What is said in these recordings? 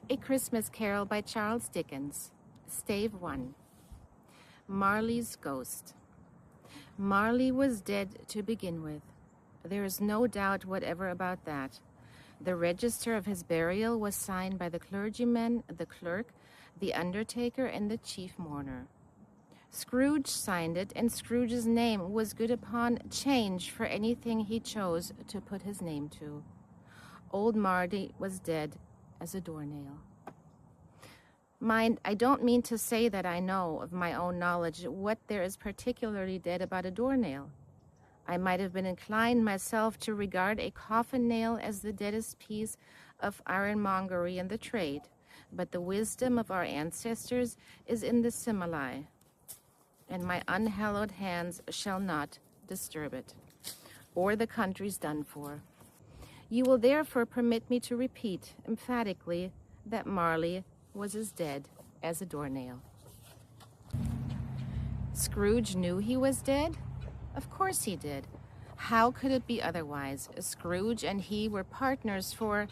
A Christmas Carol by Charles Dickens. Stave 1. Marley's Ghost. Marley was dead to begin with. There is no doubt whatever about that. The register of his burial was signed by the clergyman, the clerk, the undertaker, and the chief mourner. Scrooge signed it, and Scrooge's name was good upon change for anything he chose to put his name to. Old Marley was dead as a doornail. Mind, I don't mean to say that I know of my own knowledge what there is particularly dead about a doornail. I might have been inclined myself to regard a coffin nail as the deadest piece of ironmongery in the trade, but the wisdom of our ancestors is in the simile, and my unhallowed hands shall not disturb it, or the country's done for. You will therefore permit me to repeat emphatically that Marley was as dead as a doornail. Scrooge knew he was dead? Of course he did. How could it be otherwise? Scrooge and he were partners for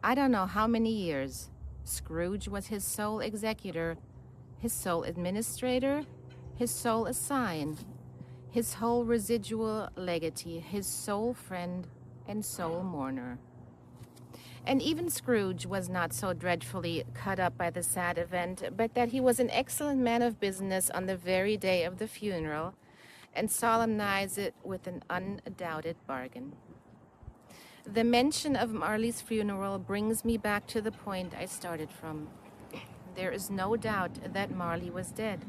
I don't know how many years. Scrooge was his sole executor, his sole administrator, his sole assign, his whole residual legatee, his sole friend and sole mourner. And even Scrooge was not so dreadfully cut up by the sad event, but that he was an excellent man of business on the very day of the funeral, and solemnized it with an undoubted bargain. The mention of Marley's funeral brings me back to the point I started from. There is no doubt that Marley was dead.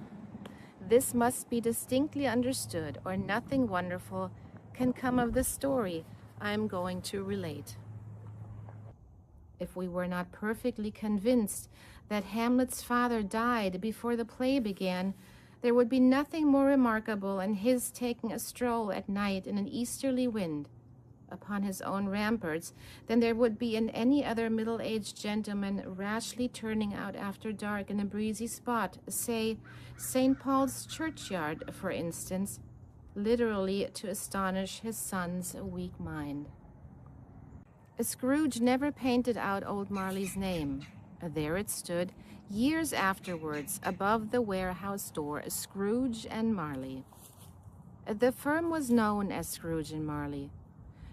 This must be distinctly understood, or nothing wonderful can come of the story I am going to relate. If we were not perfectly convinced that Hamlet's father died before the play began, there would be nothing more remarkable in his taking a stroll at night in an easterly wind upon his own ramparts than there would be in any other middle-aged gentleman rashly turning out after dark in a breezy spot, say St. Paul's churchyard, for instance, literally to astonish his son's weak mind. Scrooge never painted out old Marley's name. There it stood, years afterwards, above the warehouse door, Scrooge and Marley. The firm was known as Scrooge and Marley.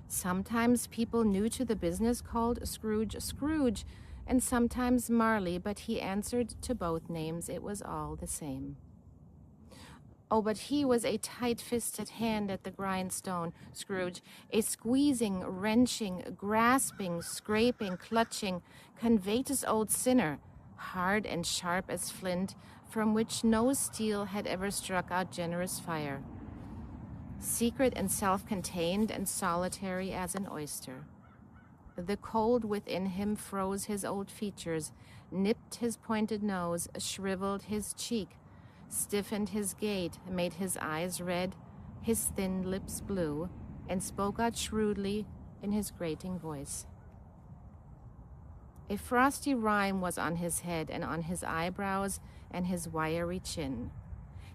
Sometimes people new to the business called Scrooge Scrooge, and sometimes Marley, but he answered to both names. It was all the same. Oh, but he was a tight-fisted hand at the grindstone, Scrooge, a squeezing, wrenching, grasping, scraping, clutching, covetous old sinner, hard and sharp as flint, from which no steel had ever struck out generous fire, secret and self-contained and solitary as an oyster. The cold within him froze his old features, nipped his pointed nose, shriveled his cheek, stiffened his gait, made his eyes red, his thin lips blue, and spoke out shrewdly in his grating voice. A frosty rime was on his head and on his eyebrows and his wiry chin.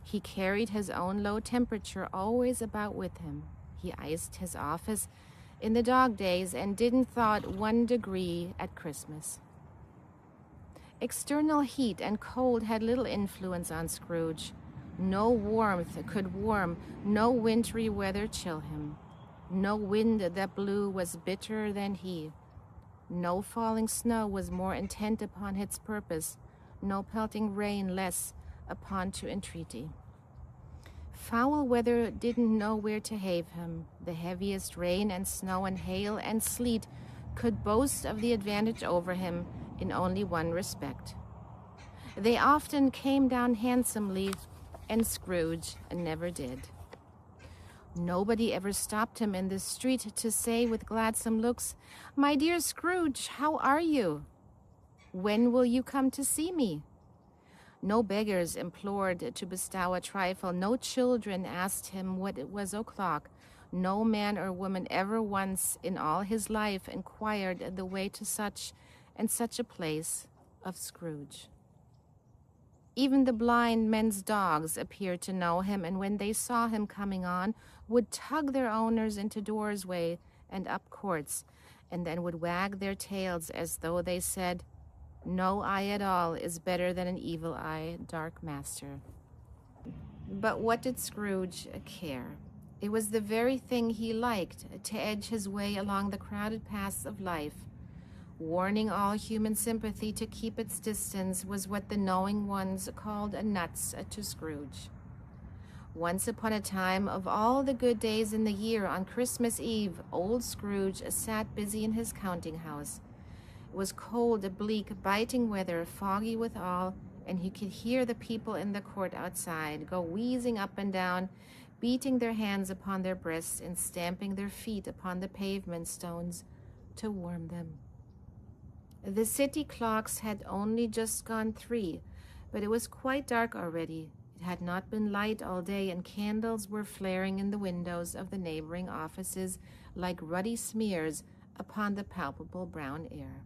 He carried his own low temperature always about with him. He iced his office in the dog days and didn't thought 1 degree at Christmas. External heat and cold had little influence on Scrooge. No warmth could warm, no wintry weather chill him. No wind that blew was bitterer than he. No falling snow was more intent upon its purpose, no pelting rain less upon to entreaty. Foul weather didn't know where to have him. The heaviest rain and snow and hail and sleet could boast of the advantage over him in only one respect. They often came down handsomely, and Scrooge never did. Nobody ever stopped him in the street to say with gladsome looks, "My dear Scrooge, how are you? When will you come to see me?" No beggars implored to bestow a trifle. No children asked him what it was o'clock. No man or woman ever once in all his life inquired the way to such and such a place of Scrooge. Even the blind men's dogs appeared to know him, and when they saw him coming on, would tug their owners into doorways and up courts, and then would wag their tails as though they said, No eye at all is better than an evil eye, dark master. But what did Scrooge care? It was the very thing he liked, to edge his way along the crowded paths of life. Warning all human sympathy to keep its distance was what the knowing ones called a nuts to Scrooge. Once upon a time, of all the good days in the year, on Christmas Eve, old Scrooge sat busy in his counting house. It was cold, bleak, biting weather, foggy withal, and he could hear the people in the court outside go wheezing up and down, beating their hands upon their breasts and stamping their feet upon the pavement stones to warm them. The city clocks had only just gone 3, but it was quite dark already. It had not been light all day, and candles were flaring in the windows of the neighboring offices like ruddy smears upon the palpable brown air.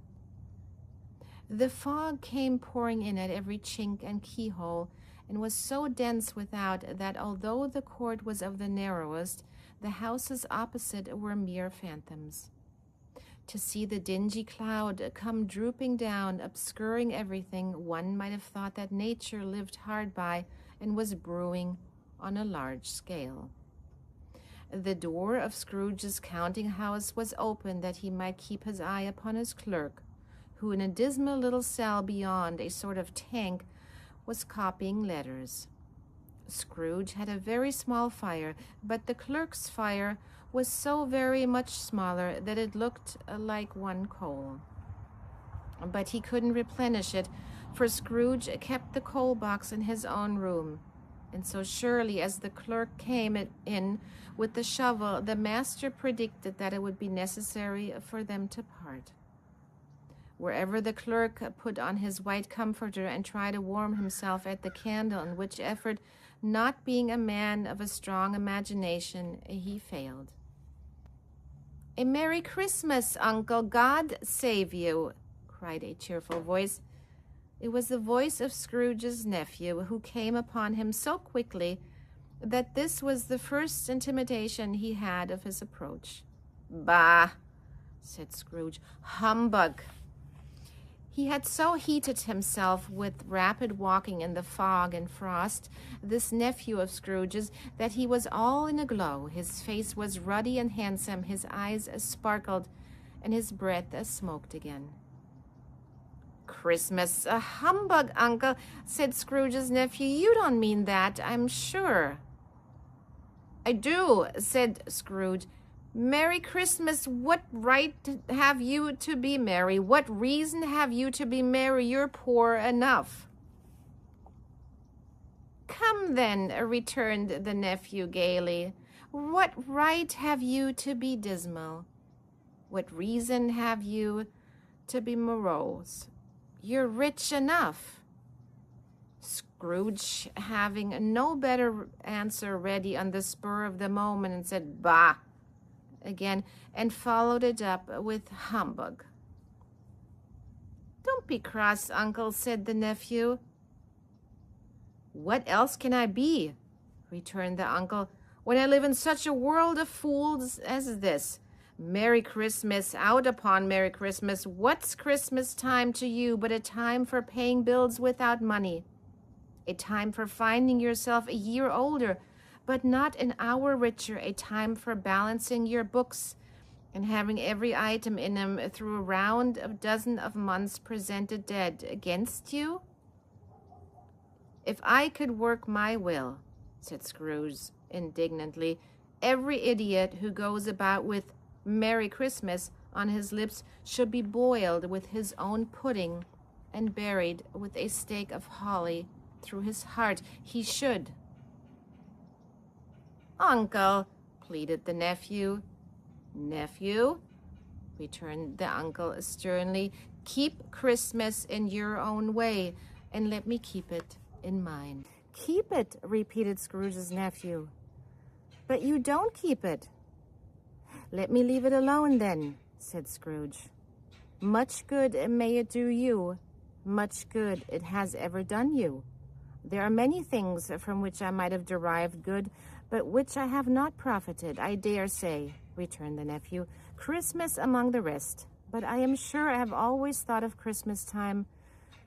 The fog came pouring in at every chink and keyhole, and was so dense without that although the court was of the narrowest, the houses opposite were mere phantoms. To see the dingy cloud come drooping down, obscuring everything, one might have thought that nature lived hard by and was brewing on a large scale. The door of Scrooge's counting house was open that he might keep his eye upon his clerk, who in a dismal little cell beyond, a sort of tank, was copying letters. Scrooge had a very small fire, but the clerk's fire was so very much smaller that it looked like one coal. But he couldn't replenish it, for Scrooge kept the coal box in his own room, and so surely as the clerk came in with the shovel, the master predicted that it would be necessary for them to part. Wherever the clerk put on his white comforter and tried to warm himself at the candle, in which effort, not being a man of a strong imagination, he failed. "A Merry Christmas, Uncle! God save you!" cried a cheerful voice. It was the voice of Scrooge's nephew, who came upon him so quickly that this was the first intimation he had of his approach. "Bah!" said Scrooge. "Humbug!" He had so heated himself with rapid walking in the fog and frost, this nephew of Scrooge's, that he was all in a glow. His face was ruddy and handsome, his eyes sparkled, and his breath smoked again. "Christmas, a humbug, Uncle," said Scrooge's nephew. "You don't mean that, I'm sure." "I do," said Scrooge. "Merry Christmas! What right have you to be merry? What reason have you to be merry? You're poor enough." "Come then," returned the nephew gaily. "What right have you to be dismal? What reason have you to be morose? You're rich enough." Scrooge, having no better answer ready on the spur of the moment, and said, "Bah!" again, and followed it up with "humbug." "Don't be cross, Uncle," said the nephew. "What else can I be," returned the uncle, "when I live in such a world of fools as this? Merry Christmas, out upon Merry Christmas. What's Christmas time to you but a time for paying bills without money? A time for finding yourself a year older, but not an hour richer, a time for balancing your books and having every item in them through a round of dozen of months presented dead against you?" "If I could work my will," said Scrooge indignantly, "every idiot who goes about with Merry Christmas on his lips should be boiled with his own pudding and buried with a stake of holly through his heart. He should." "Uncle," pleaded the nephew. "Nephew," returned the uncle sternly, "keep Christmas in your own way, and let me keep it in mine." "Keep it," repeated Scrooge's nephew. "But you don't keep it." "Let me leave it alone, then," said Scrooge. "Much good may it do you, much good it has ever done you. There are many things from which I might have derived good, but which I have not profited, I dare say," returned the nephew. "Christmas among the rest. But I am sure I have always thought of Christmas time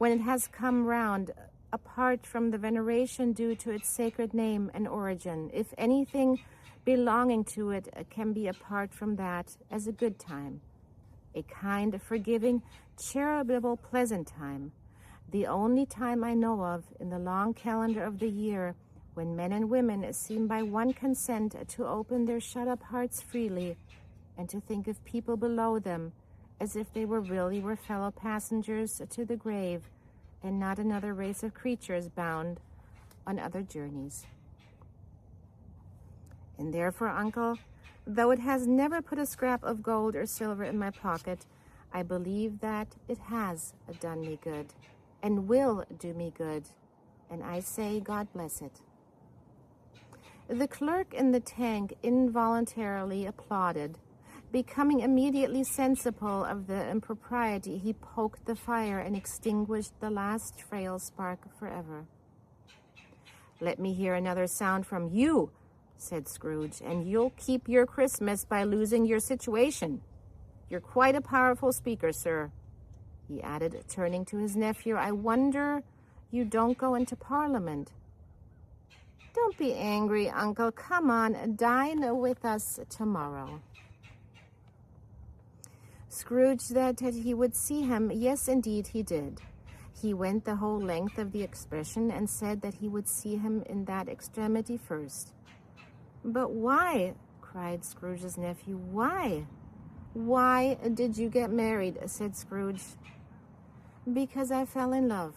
when it has come round, apart from the veneration due to its sacred name and origin, if anything belonging to it can be apart from that, as a good time, a kind, forgiving, charitable, pleasant time, the only time I know of in the long calendar of the year when men and women seem by one consent to open their shut-up hearts freely and to think of people below them as if they were fellow passengers to the grave and not another race of creatures bound on other journeys. And therefore, Uncle, though it has never put a scrap of gold or silver in my pocket, I believe that it has done me good and will do me good, and I say God bless it. The clerk in the tank involuntarily applauded. Becoming immediately sensible of the impropriety, he poked the fire and extinguished the last frail spark forever. "Let me hear another sound from you," said Scrooge, "and you'll keep your Christmas by losing your situation. You're quite a powerful speaker, sir," he added, turning to his nephew. "I wonder you don't go into Parliament." "Don't be angry, Uncle. Come on, dine with us tomorrow." Scrooge said that he would see him. Yes, indeed, he did. He went the whole length of the expression and said that he would see him in that extremity first. "But why?" cried Scrooge's nephew. "Why?" "Why did you get married?" said Scrooge. "Because I fell in love."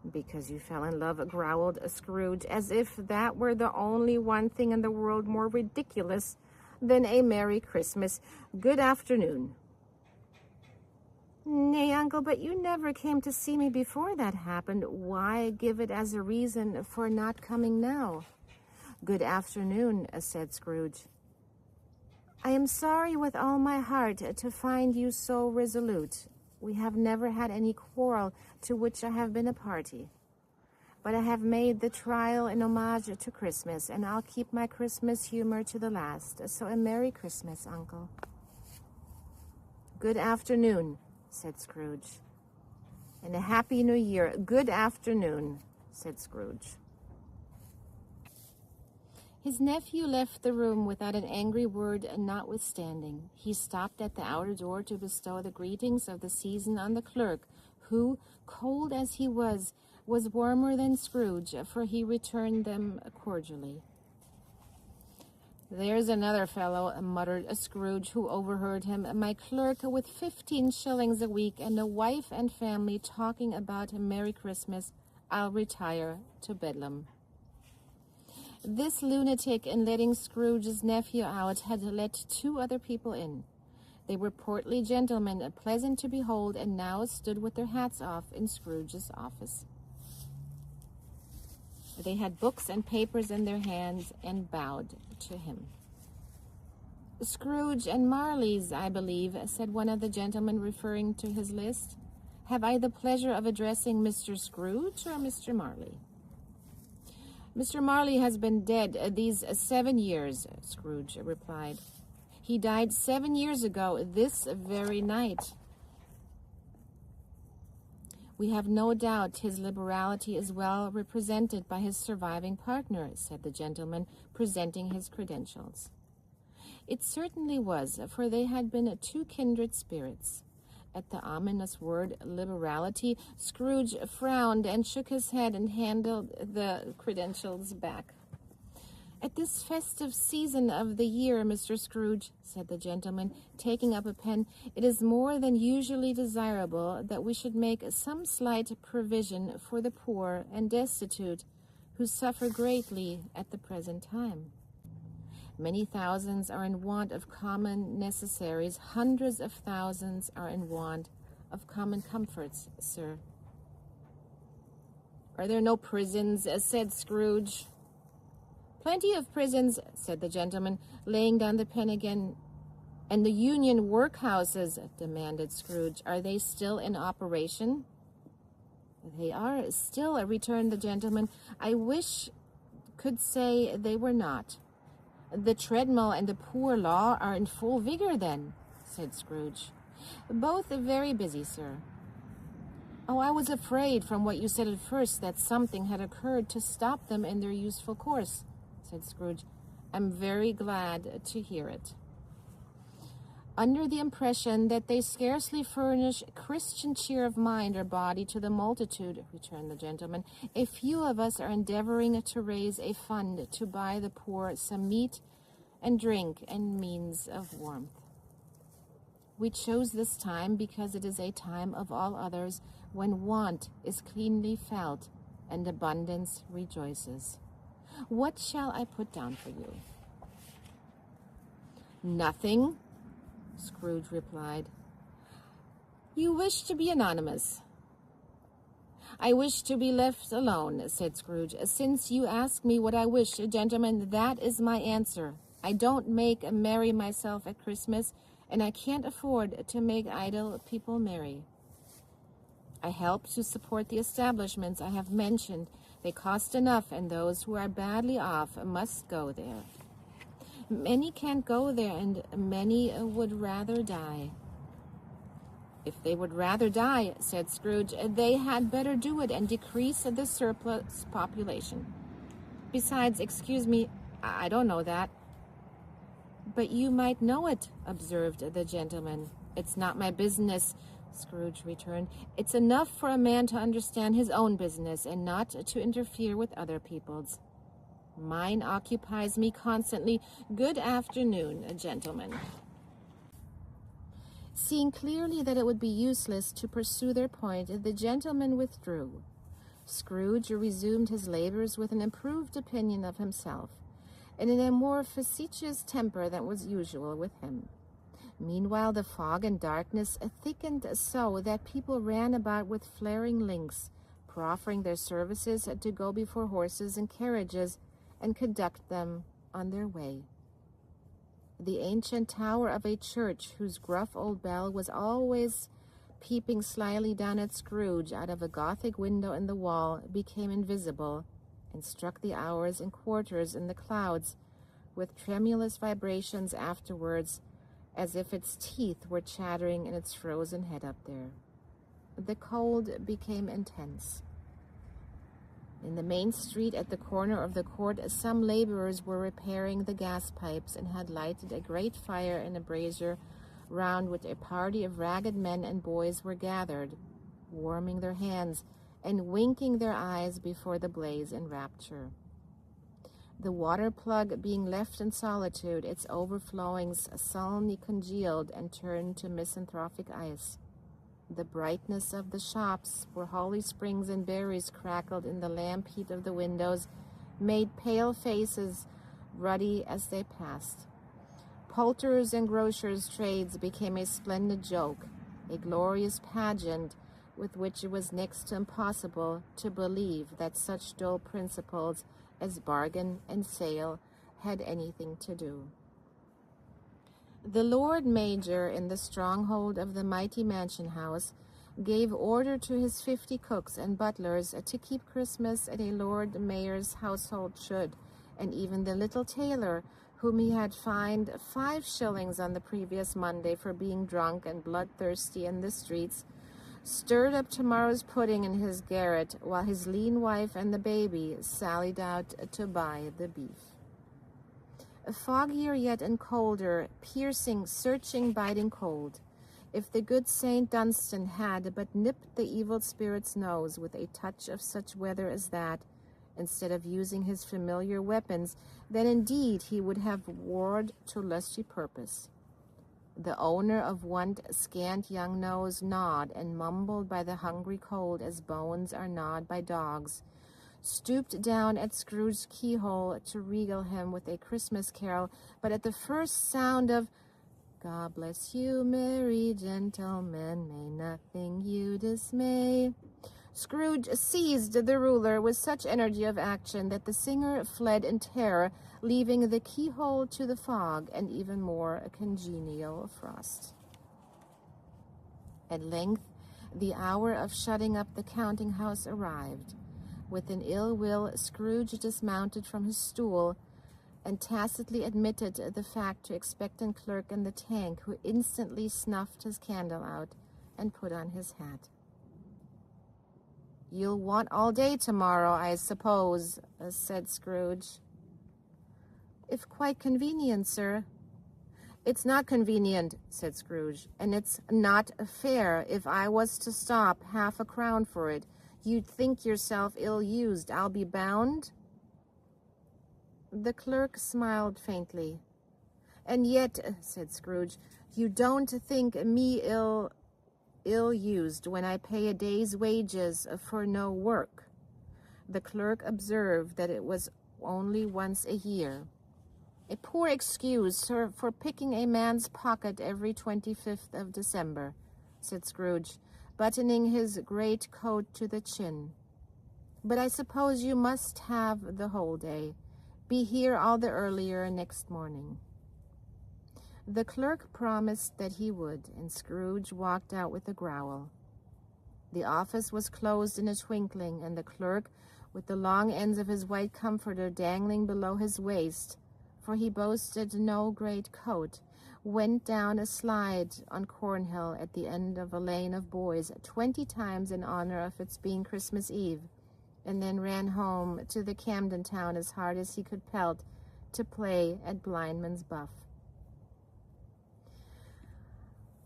"Because you fell in love," growled Scrooge, as if that were the only one thing in the world more ridiculous than a Merry Christmas. "Good afternoon." "Nay, Uncle, but you never came to see me before that happened. Why give it as a reason for not coming now?" "Good afternoon," said Scrooge. "I am sorry with all my heart to find you so resolute. We have never had any quarrel to which I have been a party. But I have made the trial in homage to Christmas, and I'll keep my Christmas humor to the last. So a Merry Christmas, Uncle." "Good afternoon," said Scrooge. "And a Happy New Year." "Good afternoon," said Scrooge. His nephew left the room without an angry word notwithstanding. He stopped at the outer door to bestow the greetings of the season on the clerk, who, cold as he was warmer than Scrooge, for he returned them cordially. "There's another fellow," muttered Scrooge, who overheard him. "My clerk with 15 shillings a week and a wife and family talking about a Merry Christmas. I'll retire to Bedlam." This lunatic, in letting Scrooge's nephew out, had let 2 other people in. They were portly gentlemen, pleasant to behold, and now stood with their hats off in Scrooge's office. They had books and papers in their hands and bowed to him. "Scrooge and Marley's, I believe," said one of the gentlemen, referring to his list. "Have I the pleasure of addressing Mr. Scrooge or Mr. Marley?" "Mr. Marley has been dead these 7 years," Scrooge replied. "He died 7 years ago this very night." "We have no doubt his liberality is well represented by his surviving partner," said the gentleman, presenting his credentials. It certainly was, for they had been 2 kindred spirits. At the ominous word liberality, Scrooge frowned and shook his head and handed the credentials back. "At this festive season of the year, Mr. Scrooge," said the gentleman, taking up a pen, "it is more than usually desirable that we should make some slight provision for the poor and destitute who suffer greatly at the present time. Many thousands are in want of common necessaries. Hundreds of thousands are in want of common comforts, sir." "Are there no prisons?" said Scrooge. "Plenty of prisons," said the gentleman, laying down the pen again. "And the Union workhouses?" demanded Scrooge. "Are they still in operation?" "They are still," returned the gentleman. "I wish could say they were not." "The treadmill and the poor law are in full vigor, then?" said Scrooge. "Both very busy, sir." Oh, I was afraid from what you said at first that something had occurred to stop them in their useful course, said Scrooge. I'm very glad to hear it. Under the impression that they scarcely furnish Christian cheer of mind or body to the multitude, returned the gentleman, a few of us are endeavoring to raise a fund to buy the poor some meat and drink and means of warmth. We chose this time because it is a time of all others when want is cleanly felt and abundance rejoices. What shall I put down for you? Nothing, Scrooge replied. You wish to be anonymous. I wish to be left alone, said Scrooge. Since you ask me what I wish, gentlemen, that is my answer. I don't make merry myself at Christmas, and I can't afford to make idle people merry. I help to support the establishments I have mentioned. They cost enough, and those who are badly off must go there. Many can't go there, and many would rather die. If they would rather die, said Scrooge, they had better do it and decrease the surplus population. Besides, excuse me, I don't know that. But you might know it, observed the gentleman. It's not my business, Scrooge returned. It's enough for a man to understand his own business and not to interfere with other people's. Mine occupies me constantly. Good afternoon, gentlemen. Seeing clearly that it would be useless to pursue their point, the gentleman withdrew. Scrooge resumed his labors with an improved opinion of himself, and in a more facetious temper than was usual with him. Meanwhile, the fog and darkness thickened so that people ran about with flaring links, proffering their services to go before horses and carriages and conduct them on their way. The ancient tower of a church, whose gruff old bell was always peeping slyly down at Scrooge out of a Gothic window in the wall, became invisible and struck the hours and quarters in the clouds with tremulous vibrations afterwards, as if its teeth were chattering in its frozen head up there. The cold became intense. In the main street at the corner of the court, some laborers were repairing the gas pipes and had lighted a great fire in a brazier round which a party of ragged men and boys were gathered, warming their hands and winking their eyes before the blaze in rapture. The water plug being left in solitude, its overflowings sullenly congealed and turned to misanthropic ice. The brightness of the shops, where holly springs and berries crackled in the lamp heat of the windows, made pale faces ruddy as they passed. Poulterers' and grocers' trades became a splendid joke, a glorious pageant with which it was next to impossible to believe that such dull principles as bargain and sale had anything to do. The Lord Mayor, in the stronghold of the mighty mansion house, gave order to his 50 cooks and butlers to keep Christmas at a Lord Mayor's household should, and even the little tailor, whom he had fined 5 shillings on the previous Monday for being drunk and bloodthirsty in the streets, stirred up tomorrow's pudding in his garret, while his lean wife and the baby sallied out to buy the beef. Foggier yet and colder, piercing, searching, biting cold. If the good Saint Dunstan had but nipped the evil spirit's nose with a touch of such weather as that, instead of using his familiar weapons, then indeed he would have warred to lusty purpose. The owner of one scant young nose gnawed and mumbled by the hungry cold as bones are gnawed by dogs, stooped down at Scrooge's keyhole to regale him with a Christmas carol, but at the first sound of "God bless you, merry gentlemen, may nothing you dismay," Scrooge seized the ruler with such energy of action that the singer fled in terror, leaving the keyhole to the fog and even more congenial frost. At length, the hour of shutting up the counting-house arrived. With an ill will, Scrooge dismounted from his stool and tacitly admitted the fact to expectant clerk in the tank, who instantly snuffed his candle out and put on his hat. You'll want all day tomorrow, I suppose, said Scrooge. If quite convenient, sir. It's not convenient, said Scrooge, and it's not fair. If I was to stop 1/2 a crown for it, you'd think yourself ill-used, I'll be bound. The clerk smiled faintly. And yet, said Scrooge, you don't think me ill-used when I pay a day's wages for no work. The clerk observed that it was only once a year. A poor excuse for picking a man's pocket every 25th of December, said Scrooge, buttoning his great coat to the chin. But I suppose you must have the whole day. Be here all the earlier next morning. The clerk promised that he would, and Scrooge walked out with a growl. The office was closed in a twinkling, and the clerk, with the long ends of his white comforter dangling below his waist, for he boasted no great coat, went down a slide on Cornhill at the end of a lane of boys 20 times in honor of its being Christmas Eve, and then ran home to the Camden Town as hard as he could pelt to play at Blindman's Buff.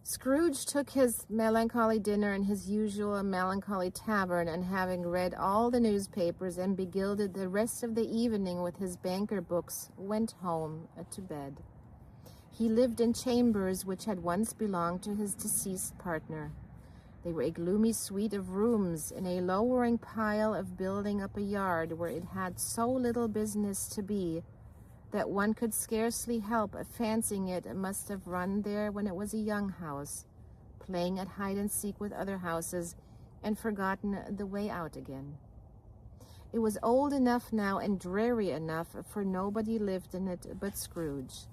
Scrooge took his melancholy dinner in his usual melancholy tavern, and having read all the newspapers and begilded the rest of the evening with his banker books, went home to bed. He lived in chambers which had once belonged to his deceased partner. They were a gloomy suite of rooms in a lowering pile of building up a yard where it had so little business to be that one could scarcely help fancying it must have run there when it was a young house, playing at hide-and-seek with other houses, and forgotten the way out again. It was old enough now and dreary enough, for nobody lived in it but Scrooge,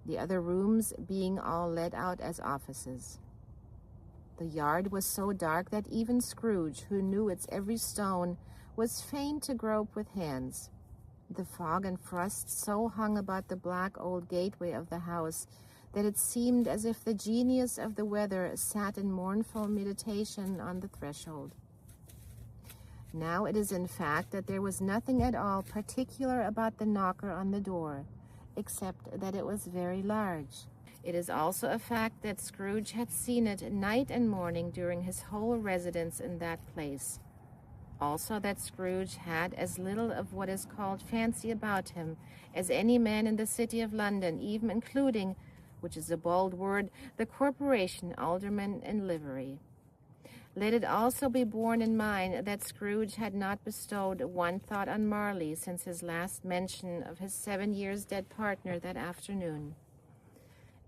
the other rooms being all let out as offices. The yard was so dark that even Scrooge, who knew its every stone, was fain to grope with hands. The fog and frost so hung about the black old gateway of the house that it seemed as if the genius of the weather sat in mournful meditation on the threshold. Now it is in fact that there was nothing at all particular about the knocker on the door, except that it was very large. It is also a fact that Scrooge had seen it night and morning during his whole residence in that place. Also that Scrooge had as little of what is called fancy about him as any man in the city of London, even including, which is a bold word, the corporation alderman in livery. Let it also be borne in mind that Scrooge had not bestowed one thought on Marley since his last mention of his 7 years dead partner that afternoon.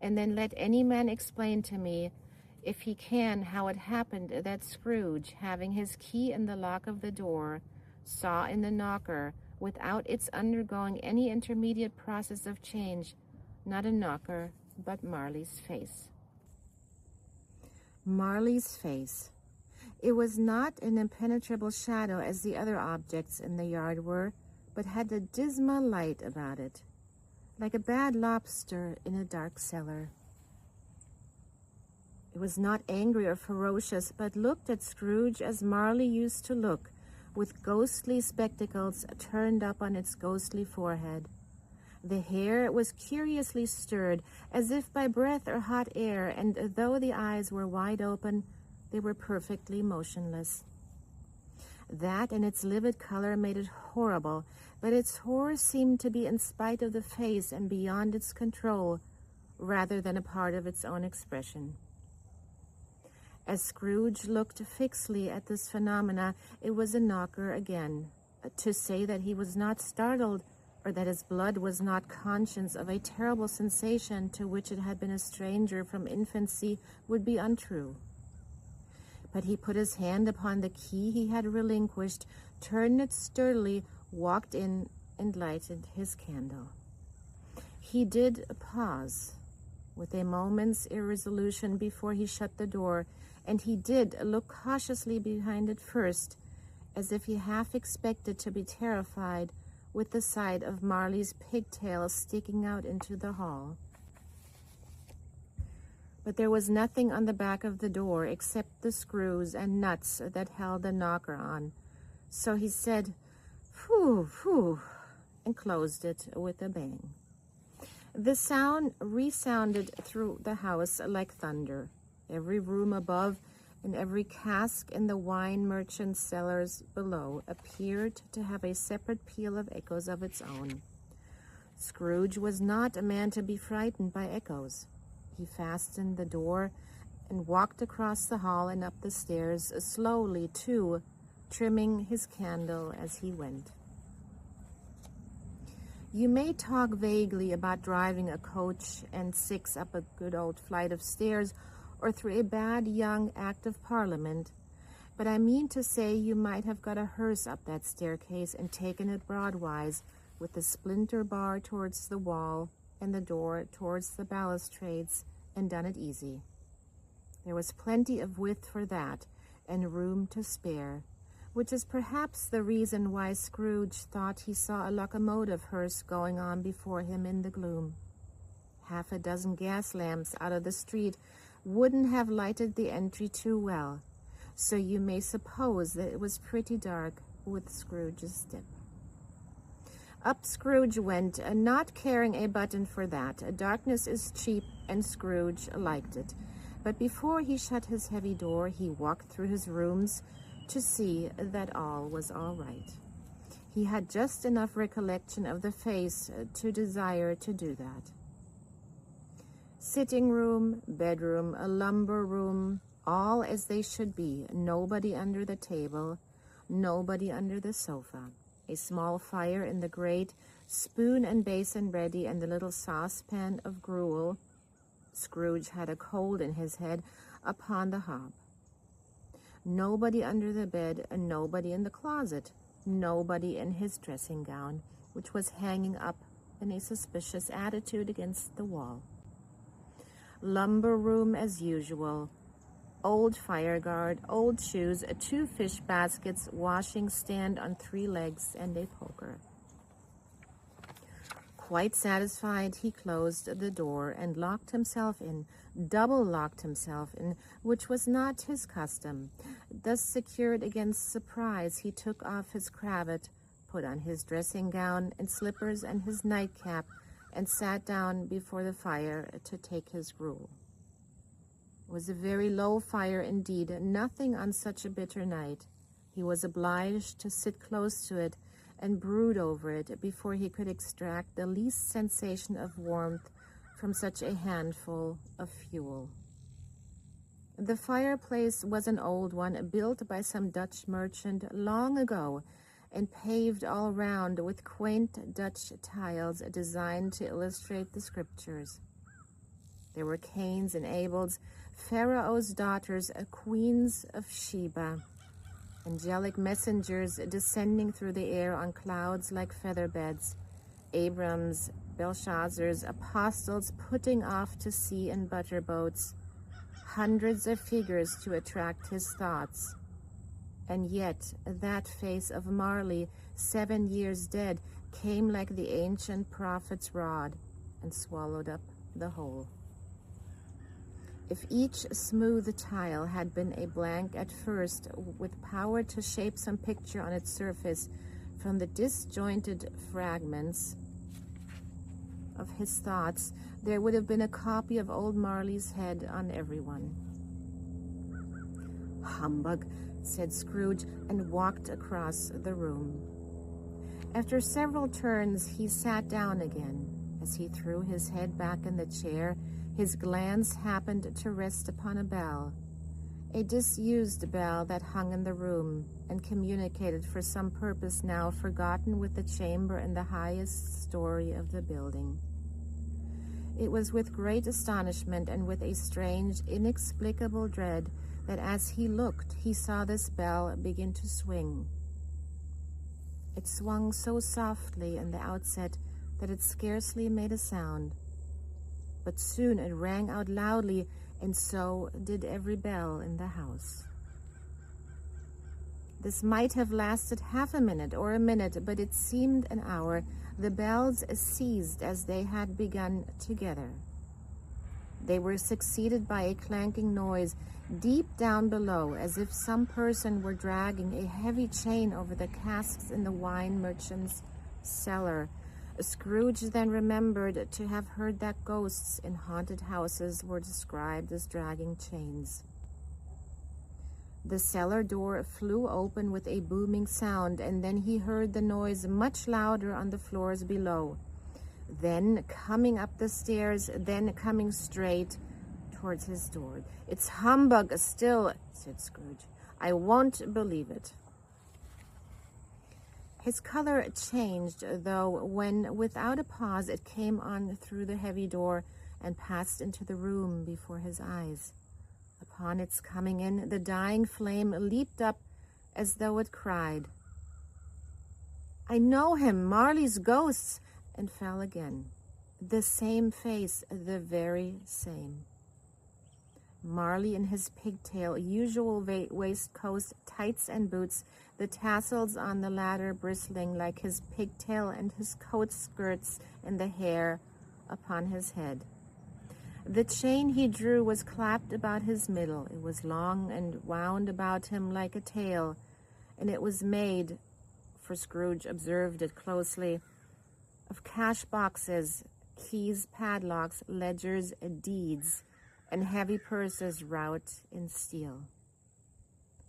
And then let any man explain to me, if he can, how it happened that Scrooge, having his key in the lock of the door, saw in the knocker, without its undergoing any intermediate process of change, not a knocker, but Marley's face. Marley's face. It was not an impenetrable shadow as the other objects in the yard were, but had a dismal light about it, like a bad lobster in a dark cellar. It was not angry or ferocious, but looked at Scrooge as Marley used to look, with ghostly spectacles turned up on its ghostly forehead. The hair was curiously stirred, as if by breath or hot air, and though the eyes were wide open, they were perfectly motionless. That and its livid color made it horrible, but its horror seemed to be in spite of the face and beyond its control, rather than a part of its own expression. As Scrooge looked fixedly at this phenomena, it was a knocker again. To say that he was not startled, or that his blood was not conscious of a terrible sensation to which it had been a stranger from infancy, would be untrue. But he put his hand upon the key he had relinquished, turned it sturdily, walked in, and lighted his candle. He did pause, with a moment's irresolution before he shut the door, and he did look cautiously behind it first, as if he half expected to be terrified with the sight of Marley's pigtails sticking out into the hall. but there was nothing on the back of the door except the screws and nuts that held the knocker on. So he said, "Phew, phew," and closed it with a bang. The sound resounded through the house like thunder. Every room above and every cask in the wine merchant's cellars below appeared to have a separate peal of echoes of its own. Scrooge was not a man to be frightened by echoes. He fastened the door and walked across the hall and up the stairs, slowly too, trimming his candle as he went. You may talk vaguely about driving a coach and six up a good old flight of stairs or through a bad young Act of Parliament, but I mean to say you might have got a hearse up that staircase and taken it broadwise, with the splinter bar towards the wall and the door towards the balustrades, and done it easy. There was plenty of width for that, and room to spare, which is perhaps the reason why Scrooge thought he saw a locomotive hearse going on before him in the gloom. Half a dozen gas lamps out of the street wouldn't have lighted the entry too well, so you may suppose that it was pretty dark with Scrooge's step. Up Scrooge went, not caring a button for that. Darkness is cheap, and Scrooge liked it. But before he shut his heavy door, he walked through his rooms to see that all was all right. He had just enough recollection of the face to desire to do that. Sitting room, bedroom, a lumber room, all as they should be. Nobody under the table, nobody under the sofa. A small fire in the grate, spoon and basin ready, and the little saucepan of gruel — Scrooge had a cold in his head — upon the hob. Nobody under the bed, and nobody in the closet, nobody in his dressing gown, which was hanging up in a suspicious attitude against the wall. Lumber room as usual. Old fire guard, old shoes, 2 fish baskets, washing stand on 3 legs, and a poker. Quite satisfied, he closed the door and locked himself in, double-locked himself in, which was not his custom. Thus secured against surprise, he took off his cravat, put on his dressing gown and slippers and his nightcap, and sat down before the fire to take his gruel. It was a very low fire indeed, nothing on such a bitter night. He was obliged to sit close to it and brood over it before he could extract the least sensation of warmth from such a handful of fuel. The fireplace was an old one, built by some Dutch merchant long ago, and paved all round with quaint Dutch tiles designed to illustrate the scriptures. There were Cains and Abels, Pharaoh's daughters, queens of Sheba, angelic messengers descending through the air on clouds like feather beds, Abrams, Belshazzars, apostles putting off to sea in butter boats, hundreds of figures to attract his thoughts. And yet that face of Marley, 7 years dead, came like the ancient prophet's rod and swallowed up the whole. If each smooth tile had been a blank at first, with power to shape some picture on its surface from the disjointed fragments of his thoughts, there would have been a copy of old Marley's head on every one. "Humbug," said Scrooge, and walked across the room. After several turns, he sat down again. As he threw his head back in the chair, his glance happened to rest upon a bell, a disused bell that hung in the room and communicated for some purpose now forgotten with the chamber in the highest story of the building. It was with great astonishment and with a strange, inexplicable dread that as he looked, he saw this bell begin to swing. It swung so softly in the outset that it scarcely made a sound. But soon it rang out loudly, and so did every bell in the house. This might have lasted half a minute or a minute, but it seemed an hour. The bells ceased as they had begun together. They were succeeded by a clanking noise deep down below, as if some person were dragging a heavy chain over the casks in the wine merchant's cellar. Scrooge then remembered to have heard that ghosts in haunted houses were described as dragging chains. The cellar door flew open with a booming sound, and then he heard the noise much louder on the floors below. Then coming up the stairs, then coming straight towards his door. "It's humbug still," said Scrooge. "I won't believe it." His color changed, though, when, without a pause, it came on through the heavy door and passed into the room before his eyes. Upon its coming in, the dying flame leaped up as though it cried, "I know him, Marley's ghost," and fell again. The same face, the very same. Marley in his pigtail, usual waistcoat, tights and boots, the tassels on the latter bristling like his pigtail, and his coat skirts and the hair upon his head. The chain he drew was clapped about his middle. It was long and wound about him like a tail, and it was made, for Scrooge observed it closely, of cash boxes, keys, padlocks, ledgers, deeds, and heavy purses wrought in steel.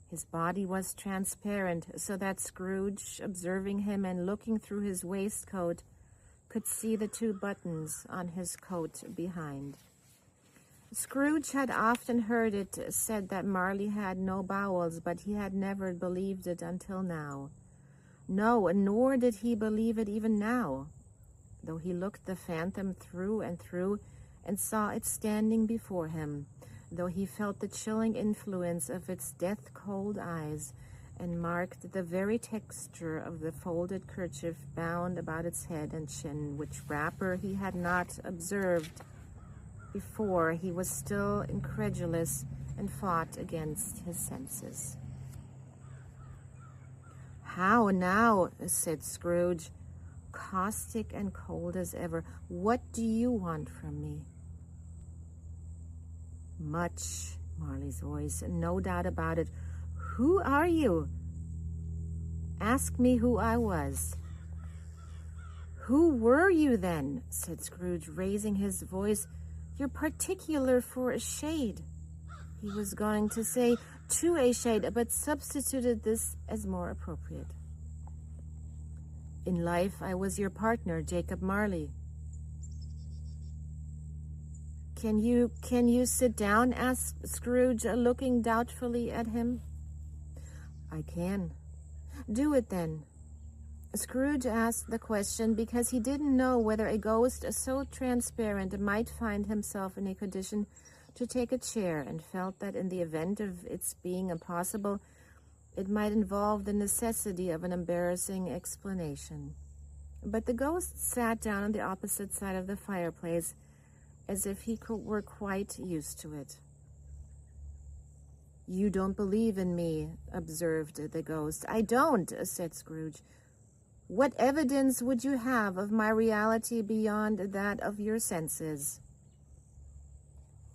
His body was transparent, so that Scrooge, observing him and looking through his waistcoat, could see the 2 buttons on his coat behind. Scrooge had often heard it said that Marley had no bowels, but he had never believed it until now. No, nor did he believe it even now, though he looked the phantom through and through and saw it standing before him, though he felt the chilling influence of its death-cold eyes and marked the very texture of the folded kerchief bound about its head and chin, which wrapper he had not observed before. He was still incredulous and fought against his senses. "How now?" said Scrooge, caustic and cold as ever. "What do you want from me?" "Much," Marley's voice, "no doubt about it. Who are you?" "Ask me who I was." "Who were you then?" said Scrooge, raising his voice. "You're particular for a shade." He was going to say "to a shade," but substituted this as more appropriate. "In life, I was your partner, Jacob Marley." Can you sit down?" asked Scrooge, looking doubtfully at him. "I can." "Do it then." Scrooge asked the question because he didn't know whether a ghost so transparent might find himself in a condition to take a chair, and felt that in the event of its being impossible, it might involve the necessity of an embarrassing explanation. But the ghost sat down on the opposite side of the fireplace, as if he were quite used to it. "You don't believe in me," observed the ghost. "I don't," said Scrooge. "What evidence would you have of my reality beyond that of your senses?"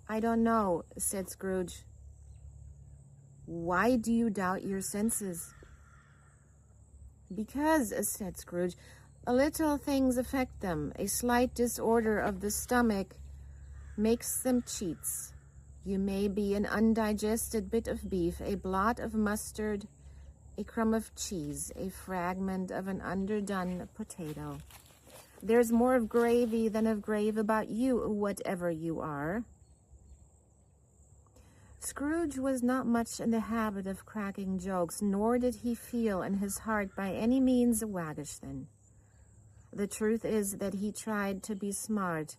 "I don't know," said Scrooge. "Why do you doubt your senses?" "Because," said Scrooge, "little things affect them. A slight disorder of the stomach makes them cheats. You may be an undigested bit of beef, a blot of mustard, a crumb of cheese, a fragment of an underdone potato. There's more of gravy than of grave about you, whatever you are." Scrooge was not much in the habit of cracking jokes, nor did he feel in his heart by any means waggish then. The truth is that he tried to be smart,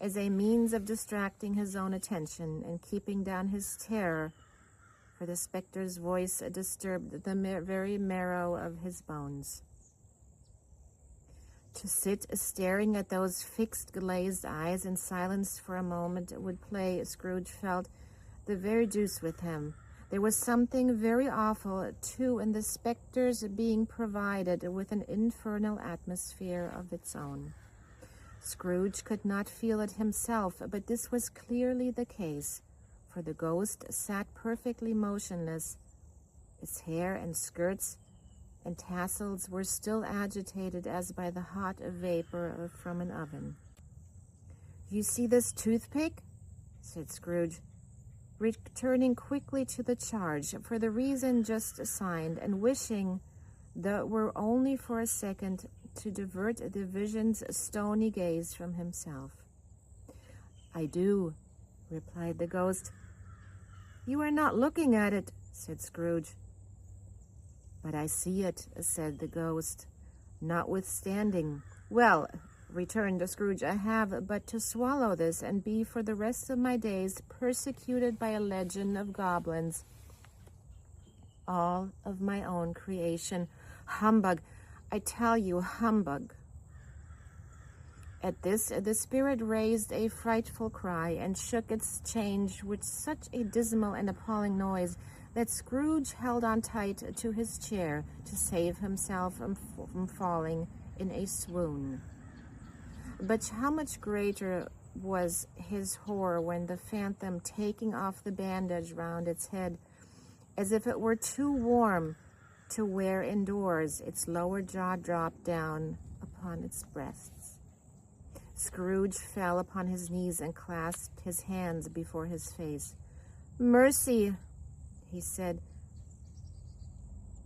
as a means of distracting his own attention and keeping down his terror, for the spectre's voice disturbed the very marrow of his bones. To sit staring at those fixed glazed eyes in silence for a moment would play, Scrooge felt, the very deuce with him. There was something very awful, too, in the spectre's being provided with an infernal atmosphere of its own. Scrooge could not feel it himself, but this was clearly the case, for the ghost sat perfectly motionless. Its hair and skirts and tassels were still agitated as by the hot vapor from an oven. "You see this toothpick?" said Scrooge, returning quickly to the charge for the reason just assigned, and wishing, though it were only for a second, to divert the vision's stony gaze from himself. "I do," replied the ghost. "You are not looking at it," said Scrooge. "But I see it," said the ghost, notwithstanding. "Well," returned Scrooge, "I have but to swallow this and be for the rest of my days persecuted by a legion of goblins, all of my own creation. Humbug! I tell you, humbug!" At this, the spirit raised a frightful cry and shook its change with such a dismal and appalling noise that Scrooge held on tight to his chair to save himself from falling in a swoon. But how much greater was his horror when the phantom, taking off the bandage round its head, as if it were too warm to wear indoors, its lower jaw dropped down upon its breasts. Scrooge fell upon his knees and clasped his hands before his face. "Mercy," he said.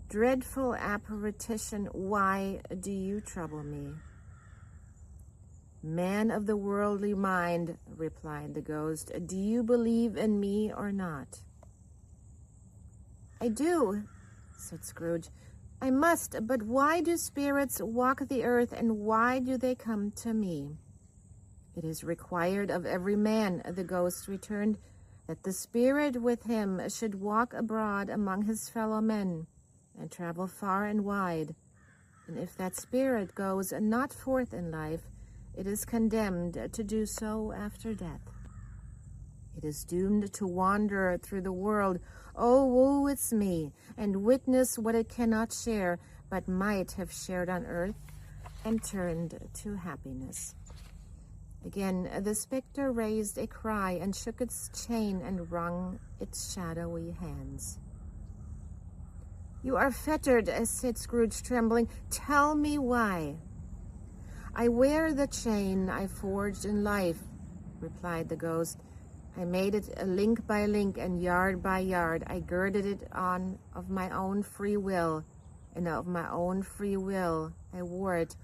"Dreadful apparition, why do you trouble me?" "Man of the worldly mind," replied the ghost, "do you believe in me or not?" "I do," said Scrooge. "I must, but why do spirits walk the earth, and why do they come to me?" "It is required of every man," the ghost returned, "that the spirit with him should walk abroad among his fellow men, and travel far and wide. And if that spirit goes not forth in life, it is condemned to do so after death. It is doomed to wander through the world, oh woe it's me, and witness what it cannot share, but might have shared on earth, and turned to happiness." Again, the spectre raised a cry and shook its chain and wrung its shadowy hands. "You are fettered," said Scrooge, trembling. "Tell me why." "I wear the chain I forged in life," replied the ghost. "I made it link by link and yard by yard. I girded it on of my own free will, and of my own free will I wore it.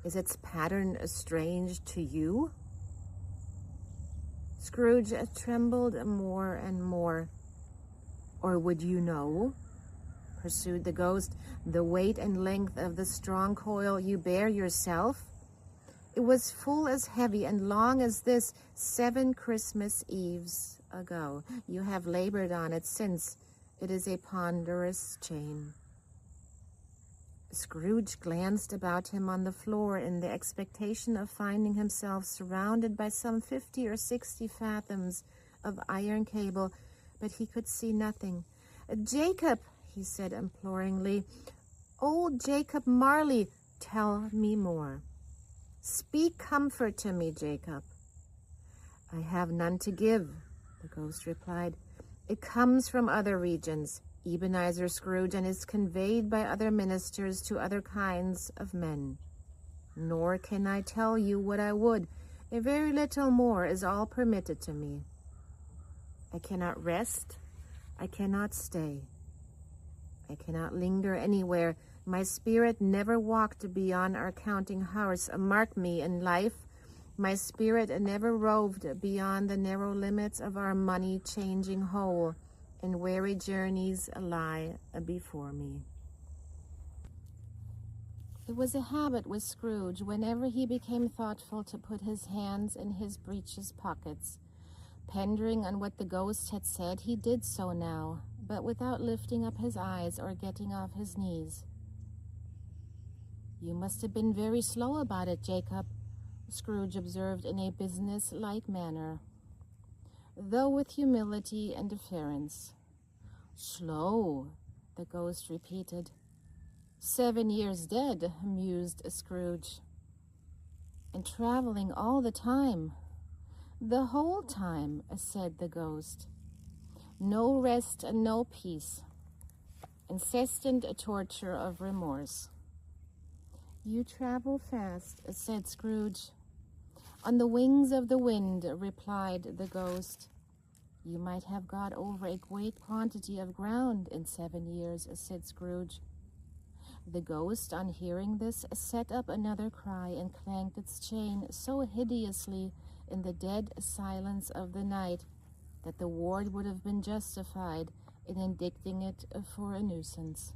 Is its pattern strange to you?" Scrooge trembled more and more. "Or would you know," pursued the ghost, "the weight and length of the strong coil you bear yourself? It was full as heavy and long as this 7 Christmas Eves ago. You have labored on it since. It is a ponderous chain." Scrooge glanced about him on the floor in the expectation of finding himself surrounded by some 50 or 60 fathoms of iron cable, but he could see nothing. "Jacob," he said imploringly, "old Jacob Marley, tell me more. Speak comfort to me, Jacob." "I have none to give," the ghost replied. "It comes from other regions, Ebenezer Scrooge, and is conveyed by other ministers to other kinds of men. Nor can I tell you what I would. A very little more is all permitted to me. I cannot rest. I cannot stay. I cannot linger anywhere. My spirit never walked beyond our counting house. Mark me, in life, my spirit never roved beyond the narrow limits of our money-changing hole, and weary journeys lie before me." It was a habit with Scrooge, whenever he became thoughtful, to put his hands in his breeches pockets. Pondering on what the ghost had said, he did so now, but without lifting up his eyes or getting off his knees. "You must have been very slow about it, Jacob," Scrooge observed in a business-like manner, though with humility and deference. "Slow," the ghost repeated. 7 years dead," mused Scrooge. And traveling all the time. The whole time, said the ghost. No rest and no peace. Incessant torture of remorse. You travel fast, said Scrooge. On the wings of the wind, replied the ghost. You might have got over a great quantity of ground in 7 years, said Scrooge. The ghost, on hearing this, set up another cry and clanked its chain so hideously in the dead silence of the night that the ward would have been justified in indicting it for a nuisance.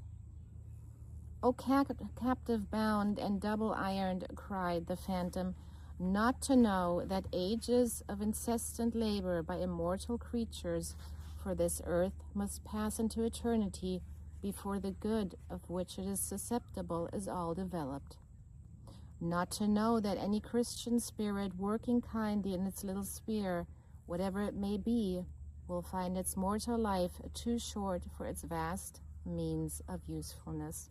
O captive bound and double-ironed, cried the phantom, not to know that ages of incessant labor by immortal creatures for this earth must pass into eternity before the good of which it is susceptible is all developed. Not to know that any Christian spirit working kindly in its little sphere, whatever it may be, will find its mortal life too short for its vast means of usefulness.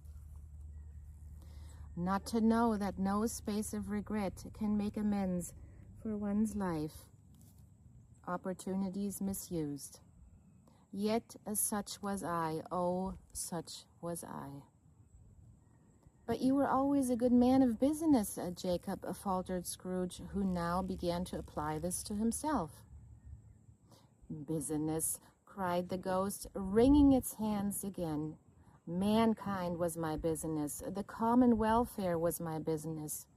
Not to know that no space of regret can make amends for one's life, opportunities misused. Yet as such was I, oh, such was I. But you were always a good man of business, Jacob, faltered Scrooge, who now began to apply this to himself. Business, cried the ghost, wringing its hands again. Mankind was my business. The common welfare was my business.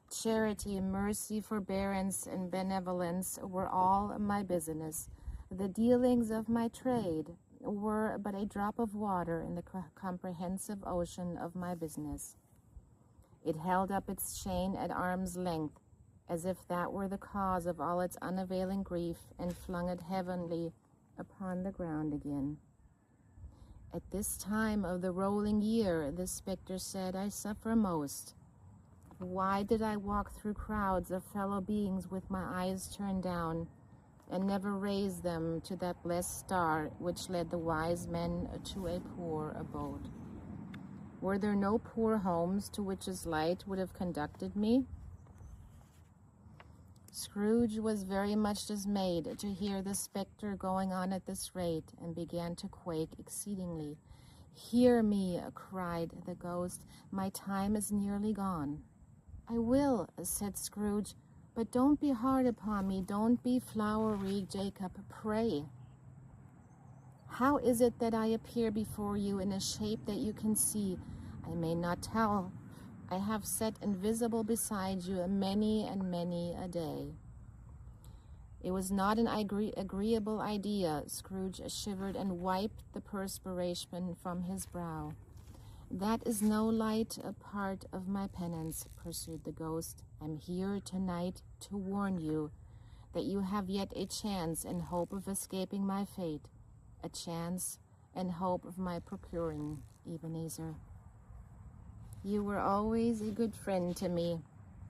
Charity, mercy, forbearance, and benevolence were all my business. The dealings of my trade were but a drop of water in the comprehensive ocean of my business. It held up its chain at arm's length, as if that were the cause of all its unavailing grief, and flung it heavenly upon the ground again. At this time of the rolling year, the spectre said, I suffer most. Why did I walk through crowds of fellow beings with my eyes turned down, and never raise them to that blessed star which led the wise men to a poor abode? Were there no poor homes to which his light would have conducted me? Scrooge was very much dismayed to hear the spectre going on at this rate, and began to quake exceedingly. Hear me, cried the ghost, my time is nearly gone. I will, said Scrooge, but don't be hard upon me, don't be flowery, Jacob, pray. How is it that I appear before you in a shape that you can see? I may not tell. I have sat invisible beside you many and many a day. It was not an agreeable idea. Scrooge shivered and wiped the perspiration from his brow. That is no light a part of my penance, pursued the ghost. I'm here tonight to warn you that you have yet a chance and hope of escaping my fate, a chance and hope of my procuring Ebenezer. You were always a good friend to me,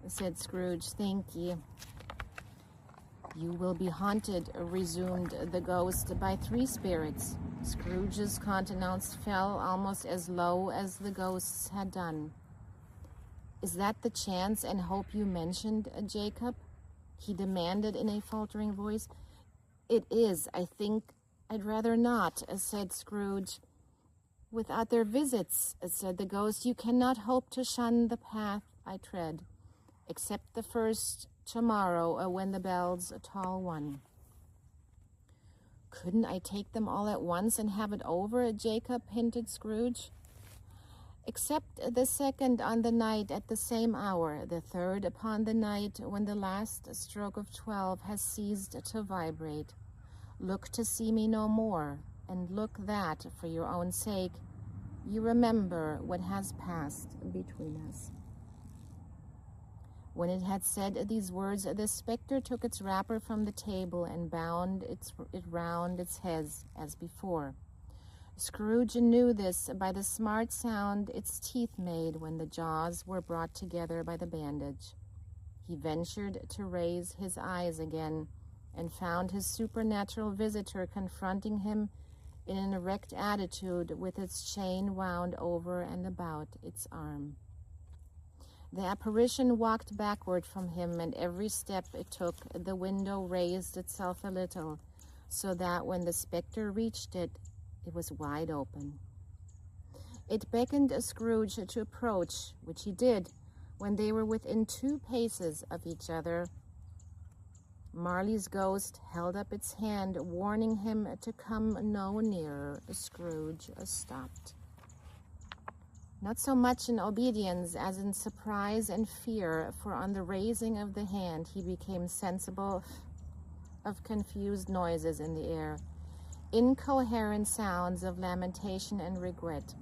said Scrooge. Thank you. You will be haunted, resumed the ghost, by 3 spirits. Scrooge's countenance fell almost as low as the ghost's had done. Is that the chance and hope you mentioned, Jacob? He demanded in a faltering voice. It is. I think I'd rather not, said Scrooge. Without their visits, said the ghost, you cannot hope to shun the path I tread, except the first tomorrow when the bells toll 1. Couldn't I take them all at once and have it over, Jacob, hinted Scrooge. Except the second on the night at the same hour, the third upon the night when the last stroke of 12 has ceased to vibrate. Look to see me no more, and look that, for your own sake, you remember what has passed between us. When it had said these words, the spectre took its wrapper from the table and bound it round its head as before. Scrooge knew this by the smart sound its teeth made when the jaws were brought together by the bandage. He ventured to raise his eyes again, and found his supernatural visitor confronting him in an erect attitude with its chain wound over and about its arm. The apparition walked backward from him, and every step it took, the window raised itself a little, so that when the specter reached it, it was wide open. It beckoned Scrooge to approach, which he did. When they were within 2 paces of each other, Marley's ghost held up its hand, warning him to come no nearer. Scrooge stopped. Not so much in obedience as in surprise and fear, for on the raising of the hand he became sensible of confused noises in the air, incoherent sounds of lamentation and regret,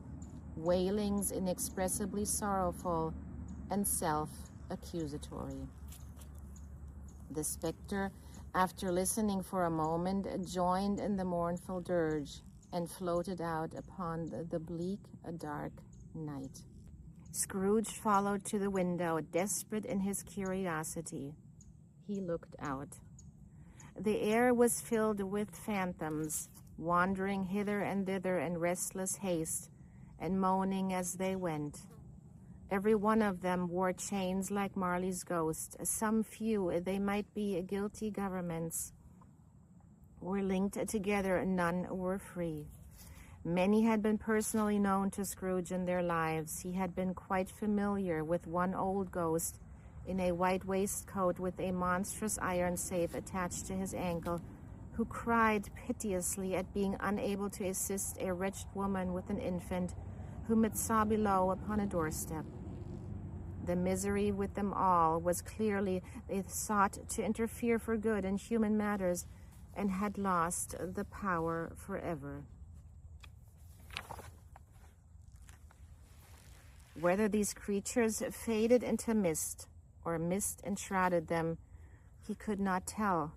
wailings inexpressibly sorrowful and self-accusatory. The specter, after listening for a moment, joined in the mournful dirge and floated out upon the bleak, dark night. Scrooge followed to the window, desperate in his curiosity. He looked out. The air was filled with phantoms, wandering hither and thither in restless haste, and moaning as they went. Every one of them wore chains like Marley's ghost. Some few, they might be guilty governments, were linked together, none were free. Many had been personally known to Scrooge in their lives. He had been quite familiar with one old ghost in a white waistcoat with a monstrous iron safe attached to his ankle, who cried piteously at being unable to assist a wretched woman with an infant whom it saw below upon a doorstep. The misery with them all was clearly they sought to interfere for good in human matters and had lost the power forever. Whether these creatures faded into mist or mist enshrouded them, he could not tell.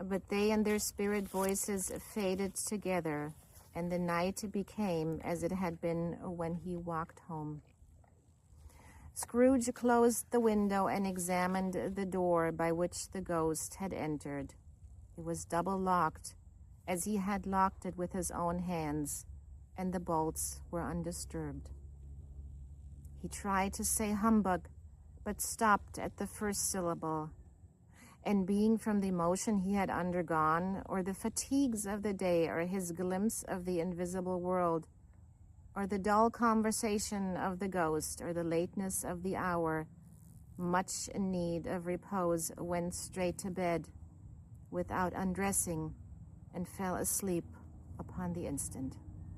But they and their spirit voices faded together, and the night became as it had been when he walked home. Scrooge closed the window and examined the door by which the ghost had entered. It was double locked, as he had locked it with his own hands, and the bolts were undisturbed. He tried to say humbug, but stopped at the first syllable, and being from the emotion he had undergone, or the fatigues of the day, or his glimpse of the invisible world, or the dull conversation of the ghost, or the lateness of the hour, much in need of repose, went straight to bed without undressing, and fell asleep upon the instant.